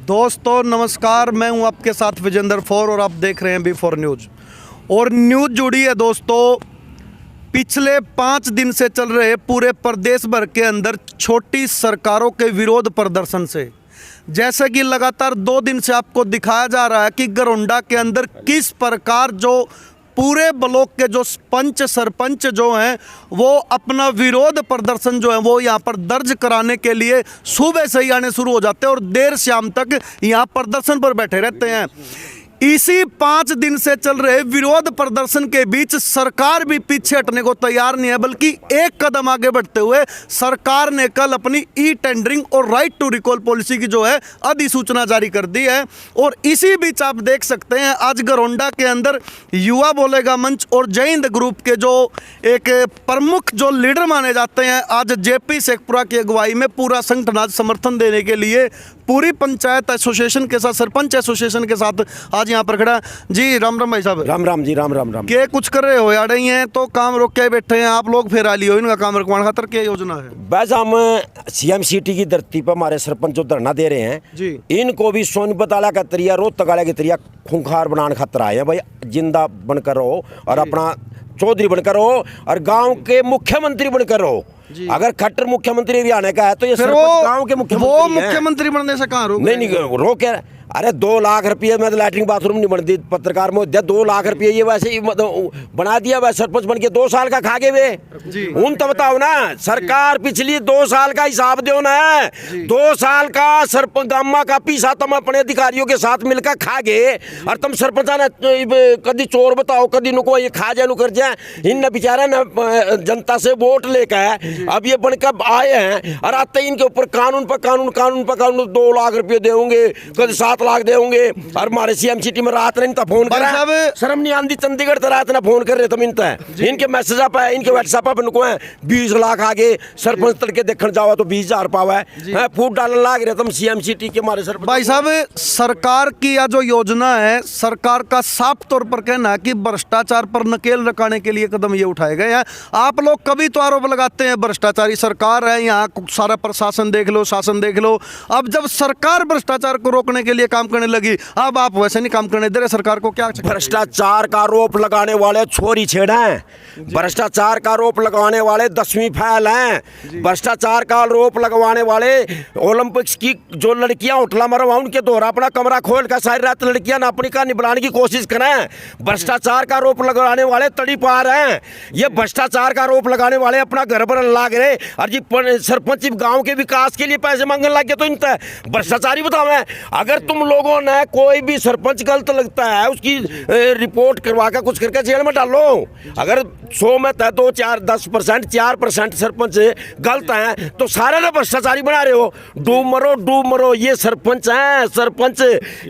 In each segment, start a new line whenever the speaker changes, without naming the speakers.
दोस्तों नमस्कार, मैं हूं आपके साथ विजेंद्र फोर और आप देख रहे हैं B4 न्यूज़। और न्यूज़ जुड़ी है दोस्तों, पिछले 5 दिन से चल रहे पूरे प्रदेश भर के अंदर छोटी सरकारों के विरोध प्रदर्शन से। जैसे कि लगातार 2 दिन से आपको दिखाया जा रहा है कि गरोंडा के अंदर किस प्रकार जो पूरे ब्लॉक के जो पंच सरपंच जो हैं वो अपना विरोध प्रदर्शन जो है वो यहाँ पर दर्ज कराने के लिए सुबह से ही आने शुरू हो जाते हैं और देर शाम तक यहाँ प्रदर्शन पर बैठे रहते हैं। इसी 5 दिन से चल रहे विरोध प्रदर्शन के बीच सरकार भी पीछे हटने को तैयार नहीं है, बल्कि एक कदम आगे बढ़ते हुए सरकार ने कल अपनी ई टेंडरिंग और राइट टू रिकॉल पॉलिसी की जो है अधिसूचना जारी कर दी है। और इसी बीच आप देख सकते हैं आज गरोंडा के अंदर युवा बोलेगा मंच और जय हिंद ग्रुप के जो एक प्रमुख जो लीडर माने जाते हैं, आज JP शेखपुरा की अगुवाई में पूरा संगठन आज समर्थन देने के लिए पूरी पंचायत एसोसिएशन के साथ, सरपंच एसोसिएशन के साथ आज यहाँ पर खड़ा जी। राम राम भाई साहब।
राम राम जी, राम राम राम।
के कुछ कर रहे हो यार? नहीं है तो काम रोक के बैठे हैं आप लोग, फिर आ लियो इनका काम रुकवाने खातर क्या योजना है?
बस हम CM सिटी की धरती पर हमारे सरपंच जो धरना दे रहे हैं
जी,
इनको भी सोनीपत वाला का तरिया, रोहतक वाला के तरिया खूंखार बनाने खातर आए हैं। भाई जिंदा बनकर रहो और अपना चौधरी बनकर रहो और गांव के मुख्यमंत्री बनकर रहो। अगर खट्टर मुख्यमंत्री भी आने का है तो ये सरपंच गांव के
मुख्यमंत्री बनने से कहाँ रोक?
नहीं रोक क्या? अरे 2 लाख रुपये में तो लैट्रिन बाथरूम नहीं बनती। पत्रकार में 2 लाख रुपये ये वैसे ही बना दिया। वैसे सरपंच बन के 2 साल का खा गए वे उन तो बताओ ना। सरकार पिछली 2 साल का हिसाब दो ना। 2 साल का सरपंच गामा का पीसा तुम अपने अधिकारियों के साथ मिलकर खा गए और तुम सरपंच ने कभी चोर बताओ, कभी नुको ये खा जाए कर जाए। इन बेचारा न जनता से वोट लेकर अब ये बनकर आए हैं और आते ही इनके ऊपर कानून पर कानून 2 लाख रुपये देंगे, कभी 7 लाख देंगे। और हमारे CM सिटी में रात ने फोन करा, शर्म नहीं आंदी चंडीगढ़ तो रात ने फोन कर रहे तुम इनके मैसेज आप है, इनके व्हाट्सएप पर नुको है 20 लाख आगे सरपंच तड़के देखने जाओ तो 20,000 पावा है फूट डालने लाग रहे तुम CM सिटी के हमारे सरपंच।
भाई साहब, सरकार की यह जो योजना है, सरकार का साफ तौर पर कहना है कि भ्रष्टाचार पर नकेल लगाने के लिए कदम ये उठाए गए हैं। आप लोग कभी तो आरोप लगाते हैं भ्रष्टाचारी सरकार है, यहाँ सारा प्रशासन देख लो, शासन देख लो। अब जब सरकार भ्रष्टाचार को रोकने के लिए काम करने लगी, अब आप वैसे नहीं काम करने दे रहे सरकार को, क्या?
भ्रष्टाचार का आरोप लगाने वाले छोरी छेड़ हैं, भ्रष्टाचार का आरोप लगाने वाले 10वीं फैल हैं, भ्रष्टाचार का आरोप लगवाने वाले ओलंपिक्स की जो लड़कियां उठला मरवा उनके दोहरा अपना कमरा खोल कर सारी रात लड़कियां अपनी का निबलाने की कोशिश करें। भ्रष्टाचार का आरोप लगाने वाले तड़ी पार हैं। ये भ्रष्टाचार का आरोप लगाने वाले अपना घर पर लाग रहे और जी सरपंच गांव के विकास के लिए पैसे मांगने लग गए तो इन भ्रष्टाचारी बताओ। अगर तुम लोगों ने कोई भी सरपंच गलत लगता है उसकी रिपोर्ट करवा कर कुछ करके जेल में डालो। अगर 100 में 2, 4, 10%, 4% सरपंच गलत हैं तो सारे ना भ्रष्टाचारी बना रहे हो। डूब मरो ये सरपंच हैं। सरपंच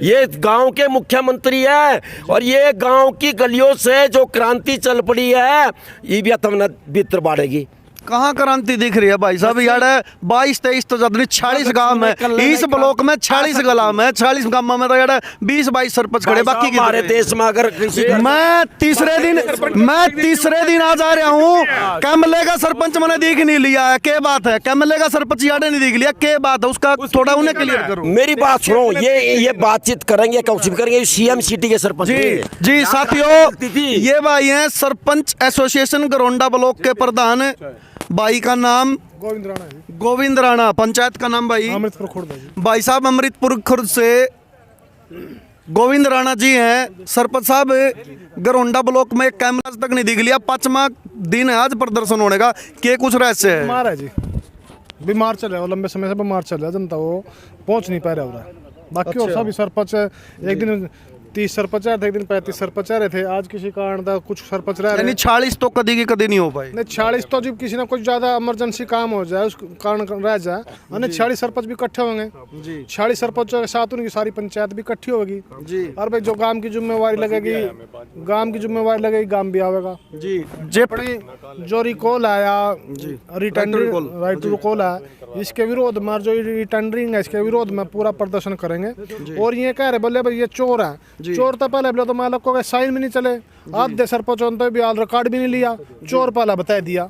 ये गांव के मुख्यमंत्री हैं और ये गांव की गलियों से जो क्रांति चल पड़ी है ये भी तुमने भीतर बाढ़ेगी।
कहाँ क्रांति दिख रही है भाई साहब? यार 22-23 तो ज्यादा 40 गांव है इस ब्लॉक में, 40 गांव है, 40 गांव में तो यार 20-22 सरपंच खड़े। बाकी
हमारे देश में अगर
मैं तीसरे दिन आ जा रहा हूँ, कैमले का सरपंच मैंने देख नहीं लिया है। क्या बात है? कैमले का सरपंच यार नहीं देख लिया, क्या बात है? उसका थोड़ा उन्हें क्लियर करो।
मेरी बात सुनो, ये बातचीत करेंगे करेंगे CM सिटी के सरपंच।
जी साथियों, ये भाई हैं सरपंच एसोसिएशन गरोंडा ब्लॉक के प्रधान। भाई का नाम गोविंद राणा, पंचायत का नाम भाई
अमृतपुर खुर्द।
भाई साहब अमृतपुर खुर्द से गोविंद राणा जी हैं। सरपंच साहब, गरोंडा ब्लॉक में कैमरा तक नहीं दिख लिया, 5वां दिन है आज प्रदर्शन होने का, क्या कुछ रहस्य है?
बीमार है जी, बीमार चल रहा है, लंबे समय से बीमार चल रहा है, जनता वो पहुंच नहीं पा रहा है। बाकी और सभी सरपंच एक दिन 30 सरपंच आए थे, एक दिन 35 सरपंच आ रहे थे। आज किसी कारण था कुछ सरपंच रह रहे,
40 तो कभी की कभी नहीं हो पाए।
नहीं 40 तो जब किसी ना कुछ ज्यादा इमरजेंसी काम हो जाए उस कारण रह जाए, अन्य 40 सरपंच भी इकट्ठे होंगे। 40 सरपंचों के साथ उनकी सारी पंचायत भी इकट्ठी होगी और भाई जो गांव की जिम्मेवारी लगेगी, गांव भी आवेगा जी। जो रिकॉल आया, रिटेंडरिंग राइट टू रिकॉल आया, इसके विरोध में, जो रिटेंडरिंग है इसके विरोध में पूरा प्रदर्शन करेंगे। और ये कह रहे बोले भाई ये चोर है, चोर तो पहले बोले तो मालक को साइन भी नहीं चले, आधे सरपंच तो भी रिकॉर्ड भी नहीं लिया, चोर पहला बता दिया।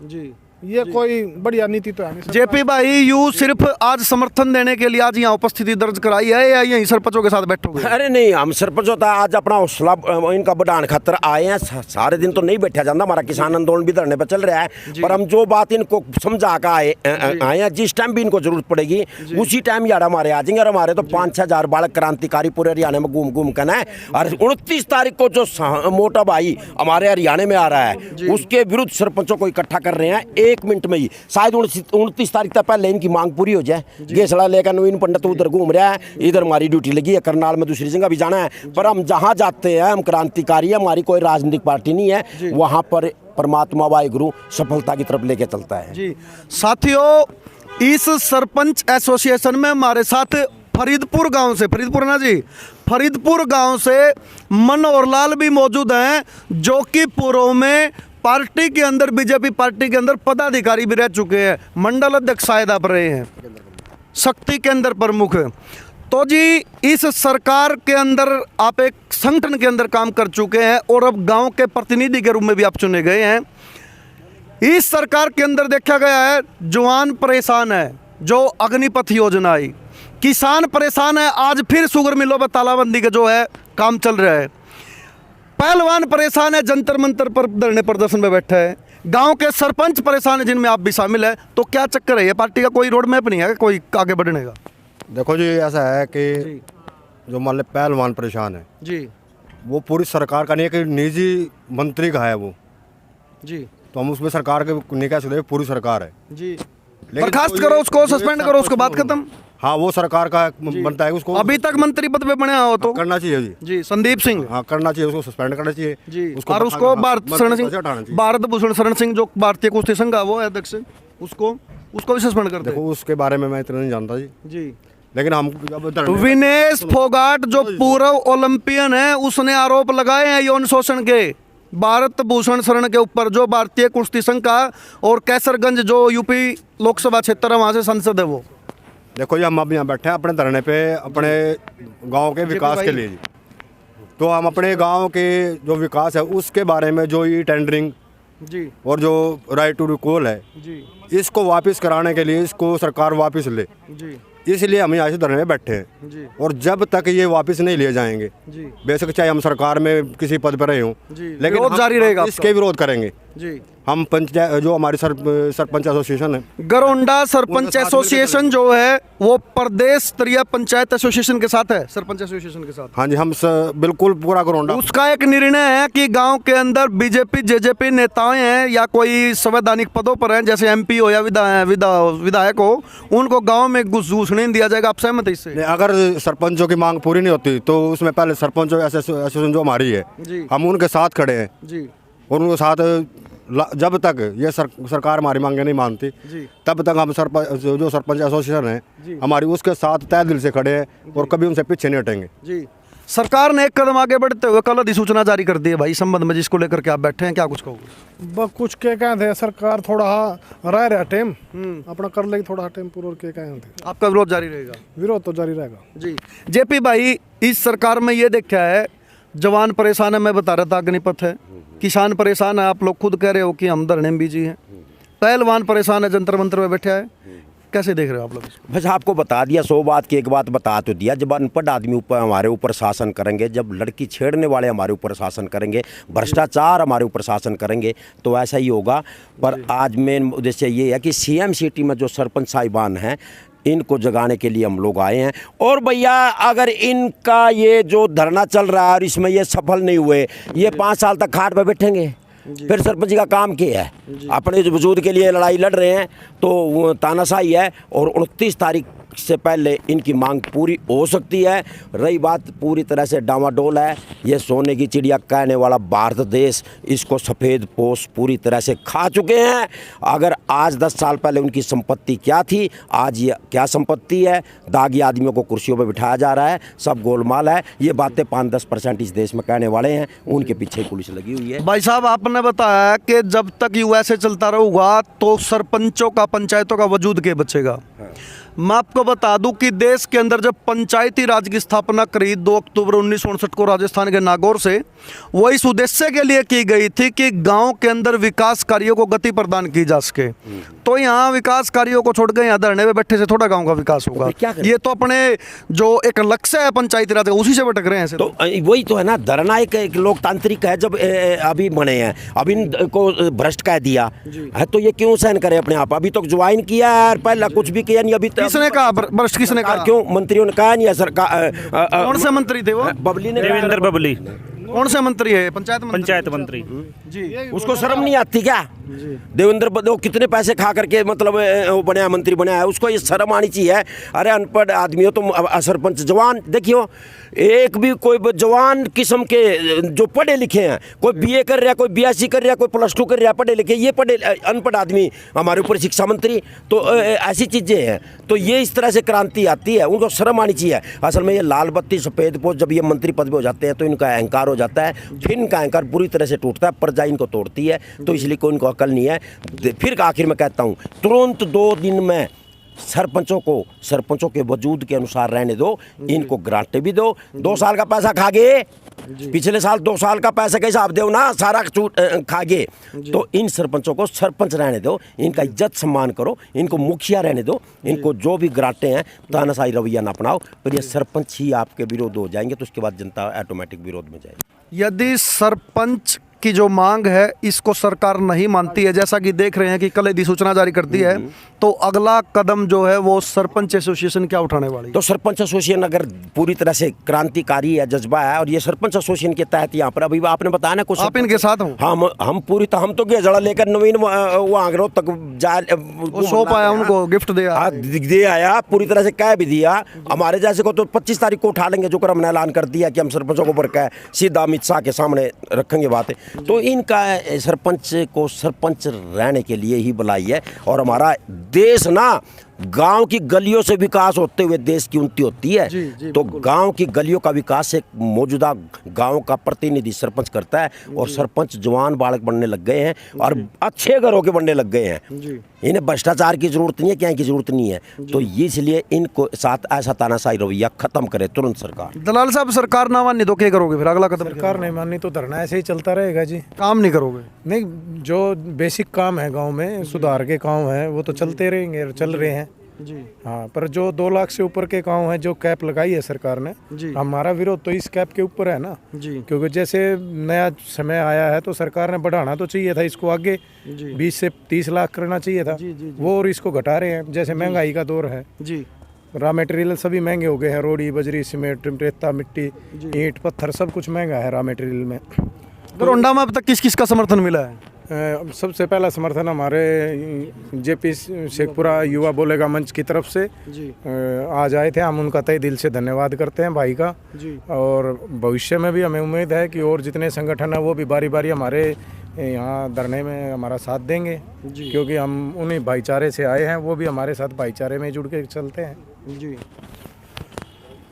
ये कोई बढ़िया नीति तो है नहीं।
जेपी भाई यू सिर्फ आज समर्थन देने के लिए आज यहाँ उपस्थिति दर्ज कराई है या यहीं सरपंचों के साथ बैठोगे?
अरे नहीं, हम सरपंच होता है आज अपना हौसला इनका बढ़ाने खातर आए हैं। सारे दिन तो नहीं बैठा जाता, हमारा किसान आंदोलन भी धरने पर चल रहा है, पर हम जो बात इनको समझा कर आए हैं, जिस टाइम भी इनको जरूरत पड़ेगी उसी टाइम यार हमारे आ जाएंगे। और हमारे तो 5-6 हजार बालक क्रांतिकारी पूरे हरियाणा में घूम घूम कर है। और 29 तारीख को जो मोटा भाई हमारे हरियाणा में आ रहा है उसके विरुद्ध सरपंचों को इकट्ठा कर रहे हैं 1 मिनट में ही। शायद 29 तारीख तक पहले इनकी मांग पूरी हो जाए। गेसड़ा लेकर नवीन पंडित उधर घूम रहा है, इधर हमारी ड्यूटी लगी है, करनाल में दूसरी जगह भी जाना है। पर हम जहाँ जाते हैं हम क्रांतिकारी है, हमारी कोई राजनीतिक पार्टी नहीं है, वहाँ पर परमात्मा वाहिगुरु सफलता की तरफ लेके चलता है।
जी साथियों, इस सरपंच एसोसिएशन में हमारे साथ फरीदपुर गांव से, फरीदपुर ना जी, फरीदपुर गांव से मनोहर लाल भी मौजूद हैं, जो कि पूर्व में पार्टी के अंदर, बीजेपी पार्टी के अंदर पदाधिकारी भी रह चुके हैं, मंडल अध्यक्ष शायद आप रहे हैं, शक्ति केंद्र प्रमुख। तो जी इस सरकार के अंदर आप एक संगठन के अंदर काम कर चुके हैं और अब गांव के प्रतिनिधि के रूप में भी आप चुने गए हैं। इस सरकार के अंदर देखा गया है जवान परेशान है, जो अग्निपथ योजना आई, किसान परेशान है, आज फिर शुगर मिलों पर तालाबंदी का जो है काम चल रहा है, पहलवान परेशान है, जंतर मंतर पर धरने प्रदर्शन में बैठा है, गांव के सरपंच परेशान है जिनमें आप भी शामिल है। तो क्या चक्कर है, ये पार्टी का कोई रोड मैप नहीं है कोई आगे बढ़ने का?
देखो जी, ऐसा है कि जो मान लो पहलवान परेशान है
जी,
वो पूरी सरकार का नहीं है कि निजी मंत्री का है वो
जी,
तो हम उसमें सरकार के नहीं कह सकते, पूरी सरकार है
जी।
लेकिन
बर्खास्त
जो
करो
ये-
उसको,
जो
सस्पेंड
ये
करो उसको,
सरपंच
बात खत्म।
हाँ, वो सरकार का बनता है, उसको
अभी तक मंत्री पद पे बने हो तो
करना चाहिए जी।
जी, संदीप सिंह
हाँ, करना चाहिए, उसको सस्पेंड करना चाहिए
जी, और उसको भारत शरण सिंह, भारत भूषण शरण सिंह जो भारतीय कुश्ती संघ का वो है अध्यक्ष, उसको भी सस्पेंड कर दे।
देखो उसके बारे में मैं इतना नहीं जानता जी,
जी।
लेकिन हम जब धरने-
विनेश फोगाट जो पूर्व ओलंपियन है, उसने आरोप लगाए हैं यौन शोषण के भारत भूषण शरण के ऊपर, जो भारतीय कुश्ती संघ का और कैसरगंज जो यूपी लोकसभा क्षेत्र है वहां से सांसद है वो।
देखो जी, हम अब यहाँ बैठे हैं अपने धरने पे अपने गांव के विकास के लिए जी। तो हम अपने गांव के जो विकास है उसके बारे में, जो ये टेंडरिंग
जी,
और जो राइट टू रिकॉल है,
जी,
इसको वापस कराने के लिए इसको सरकार वापस ले,
जी,
इसलिए हम यहाँ से धरने में बैठे हैं।
जी,
और जब तक ये वापस नहीं लिए जाएंगे,
जी,
बेशक चाहे हम सरकार में किसी पद पर रहे हों,
जी,
लेकिन
विरोध
हम
जारी रहेगा
इसके विरोध करेंगे।
जी।
हम पंचायत जो हमारी सरपंच एसोसिएशन है,
गरोंडा सरपंच
उनके साथ
एसोसिएशन जो है वो प्रदेश स्तरीय पंचायत एसोसिएशन के साथ है, सरपंच एसोसिएशन के साथ।
हाँ जी, हम बिल्कुल पूरा गरोंडा
उसका एक निर्णय है कि गांव के अंदर बीजेपी जेजेपी नेताएं हैं या कोई संवैधानिक पदों पर हैं, जैसे एमपी हो या विधायक हो, उनको गांव में घुसने नहीं दिया जाएगा। आप सहमत है इससे?
अगर सरपंचों की मांग पूरी नहीं होती तो उसमें पहले सरपंचों एसोसिएशन जो हमारी है,
जी,
हम उनके साथ खड़े हैं
जी,
और उनके साथ जब तक ये सरकार हमारी मांगे नहीं मानती,
जी,
तब तक हम जो सरपंच एसोसिएशन है हमारी, उसके साथ तय दिल से खड़े हैं और कभी उनसे पीछे नहीं हटेंगे।
जी। सरकार ने एक कदम आगे बढ़ते हुए कल अधिसूचना जारी कर दी है भाई, संबंध में जिसको लेकर के आप बैठे हैं, क्या कुछ कहोगे?
बस कुछ के कहते हैं सरकार थोड़ा रह रहा टाइम अपना कर लेगी, थोड़ा टाइम पूरा के कहते हैं।
आपका विरोध जारी रहेगा?
विरोध तो जारी रहेगा
जी। जेपी भाई, इस सरकार में ये देखा है जवान परेशान है, मैं बता रहा था अग्निपथ है, किसान परेशान है, आप लोग खुद कह रहे हो कि हम धरने में बिजी हैं, पहलवान परेशान है, जंतर मंतर में बैठा है, कैसे देख रहे हो आप लोग इसको?
बस आपको बता दिया, 100 बात की एक बात बता तो दिया। जब अनपढ़ आदमी ऊपर हमारे ऊपर शासन करेंगे, जब लड़की छेड़ने वाले हमारे ऊपर शासन करेंगे, भ्रष्टाचार हमारे ऊपर शासन करेंगे, तो ऐसा ही होगा। पर आज मेन उद्देश्य ये है कि सीएम सिटी में जो सरपंच साहिबान हैं, इनको जगाने के लिए हम लोग आए हैं। और भैया, अगर इनका ये जो धरना चल रहा है और इसमें ये सफल नहीं हुए, ये 5 साल तक खाट पर बैठेंगे, फिर सरपंच का काम क्या है? अपने जो वजूद के लिए लड़ाई लड़ रहे हैं, तो वो तानाशाही है। और 29 तारीख से पहले इनकी मांग पूरी हो सकती है। रही बात पूरी तरह से डामाडोल है, ये सोने की चिड़िया कहने वाला भारत देश इसको सफ़ेद पोश पूरी तरह से खा चुके हैं। अगर आज 10 साल पहले उनकी संपत्ति क्या थी, आज ये क्या संपत्ति है? दागी आदमियों को कुर्सियों पर बिठाया जा रहा है, सब गोलमाल है। ये बातें 5-10% इस देश में कहने वाले हैं, उनके पीछे पुलिस लगी हुई है।
भाई साहब, आपने बताया कि जब तक यूएसए चलता रहूगा तो सरपंचों का, पंचायतों का वजूद के बचेगा। मैं आपको बता दूं कि देश के अंदर जब पंचायती राज की स्थापना करी 2 अक्टूबर 1959 को राजस्थान के नागौर से, वो इस उद्देश्य के लिए की गई थी कि गांव के अंदर विकास कार्यों को गति प्रदान की जा सके। तो यहाँ विकास कार्यों को छोड़ के यहाँ धरने में बैठे से थोड़ा गांव का विकास होगा।
क्या करें?
ये तो अपने जो एक लक्ष्य है पंचायती राज का, उसी से भटक रहे हैं ऐसे
तो वही तो है ना, धरना एक लोकतांत्रिक है। जब अभी बने हैं, अभी इनको भ्रष्ट कह दिया है, तो ये क्यों सहन करे अपने आप? अभी तो ज्वाइन किया है, पहले कुछ भी किया नहीं। अभी
किसने कहा भ्रष्ट? किसने कहा?
क्यों मंत्रियों ने कहा नहीं है? सरकार
कौन से मंत्री थे वो?
बबली ने
देवेंद्र बबली,
कौन से मंत्री है? पंचायत
मंत्री।
जी।
उसको शर्म नहीं आती क्या? देवेंद्र वो कितने पैसे खा करके मतलब वो बनाया, मंत्री बनाया है, उसको ये शर्म आनी चाहिए। अरे अनपढ़ आदमी हो तुम, सरपंच जवान देखियो, एक भी कोई जवान किस्म के जो पढ़े लिखे हैं, कोई बीए कर रहा है, कोई बीएससी कर रहा है, कोई +2 कर रहा है, पढ़े लिखे, ये पढ़े अनपढ़ आदमी हमारे ऊपर शिक्षा मंत्री। तो ऐसी चीज़ें हैं। तो ये इस तरह से क्रांति आती है, उनको शर्म आनी चाहिए। असल में ये लाल बत्ती सफ़ेद पोस्ट, जब ये मंत्री पद पे हो जाते हैं तो इनका अहंकार हो जाता है, फिर इनका अहंकार पूरी तरह से टूटता है, प्रजा इनको तोड़ती है। तो इसलिए कोई इनको अकल नहीं है। फिर आखिर में कहता हूँ, तुरंत 2 दिन में सरपंचों के वजूद के अनुसार रहने दो, इनको ग्रांटें भी दो। 2 साल का पैसा खा गए, पिछले साल 2 साल का पैसा के हिसाब दो ना, सारा खा गए। तो इन सरपंचों को सरपंच रहने दो, इनका इज्जत सम्मान करो, इनको मुखिया रहने दो, इनको जो भी ग्रांटें हैं तानाशाही रवैया ना अपनाओ। पर ये सरपंच ही आपके विरोध हो जाएंगे तो उसके बाद जनता ऑटोमेटिक विरोध में जाएगी।
यदि सरपंच की जो मांग है इसको सरकार नहीं मानती है, जैसा कि देख रहे हैं कि कल अधिसूचना जारी कर दी है, तो अगला कदम जो है वो सरपंच एसोसिएशन क्या उठाने वाली है?
तो सरपंच एसोसिएशन अगर पूरी तरह से क्रांतिकारी है, जज्बा है, और ये सरपंच एसोसिएशन के तहत यहाँ पर अभी आपने बताया ना कुछ,
आप इनके साथ हो?
हम पूरी हम तो गए जड़ा लेकर नवीन वो आगरों तक जा
सौंप आया, उनको गिफ्ट दिया,
दे आया, पूरी तरह से कह भी दिया। हमारे जैसे को तो 25 तारीख को उठा लेंगे, जो कर हमने ऐलान कर दिया कि हम सरपंचों को ऊपर कह सीधा अमित शाह के सामने रखेंगे बातें। तो इनका सरपंच को सरपंच रहने के लिए ही बुलाई है। और हमारा देश ना गांव की गलियों से विकास होते हुए देश की उन्नति होती है। तो गांव की गलियों का विकास एक मौजूदा गांव का प्रतिनिधि सरपंच करता है। और सरपंच जवान बालक बनने लग गए हैं और अच्छे घरों के बनने लग गए हैं। इन्हें भ्रष्टाचार की जरूरत नहीं है, क्या की जरूरत नहीं है। तो इसलिए इनको साथ ऐसा तानाशाही रवैया खत्म करे तुरंत सरकार।
दलाल साहब, सरकार ना मानी तो क्या करोगे फिर? अगला कदम?
सरकार नहीं मानी तो धरना ऐसे ही चलता रहेगा जी।
काम नहीं करोगे?
नहीं, जो बेसिक काम है गांव में, सुधार के काम है, वो तो चलते रहेंगे, चल रहे हैं जी। हाँ, पर जो 2 लाख से ऊपर के गांव हैं, जो कैप लगाई है सरकार ने, हमारा विरोध तो इस कैप के ऊपर है ना जी। क्योंकि जैसे नया समय आया है तो सरकार ने बढ़ाना तो चाहिए था इसको, आगे 20 से 30 लाख करना चाहिए था वो, और इसको घटा रहे हैं। जैसे महंगाई का दौर है जी, रॉ मटेरियल सभी महंगे हो गए हैं, रोड़ी, बजरी, सीमेंट, रेता, मिट्टी, ईंट, पत्थर, सब कुछ महंगा है रॉ मटेरियल में।
गोरंडा में अब तक किस किस का समर्थन मिला है?
सबसे पहला समर्थन हमारे जेपी शेखपुरा युवा बोलेगा मंच की तरफ से जी आज आए थे। हम उनका तहे दिल से धन्यवाद करते हैं भाई का जी। और भविष्य में भी हमें उम्मीद है कि और जितने संगठन है वो भी बारी बारी हमारे यहाँ धरने में हमारा साथ देंगे जी। क्योंकि हम उन्हीं भाईचारे से आए हैं, वो भी हमारे साथ भाईचारे में जुड़ के चलते हैं जी।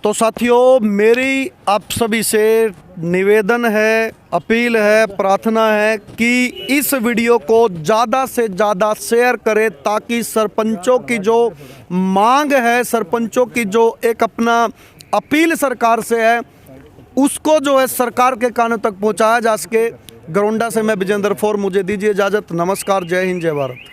तो साथियों, मेरी आप सभी से निवेदन है, अपील है, प्रार्थना है कि इस वीडियो को ज़्यादा से ज़्यादा शेयर करें, ताकि सरपंचों की जो मांग है, सरपंचों की जो एक अपना अपील सरकार से है, उसको जो है सरकार के कानों तक पहुंचाया जा सके। गोरंडा से मैं विजेंद्र फोर, मुझे दीजिए इजाज़त। नमस्कार, जय हिंद, जय भारत।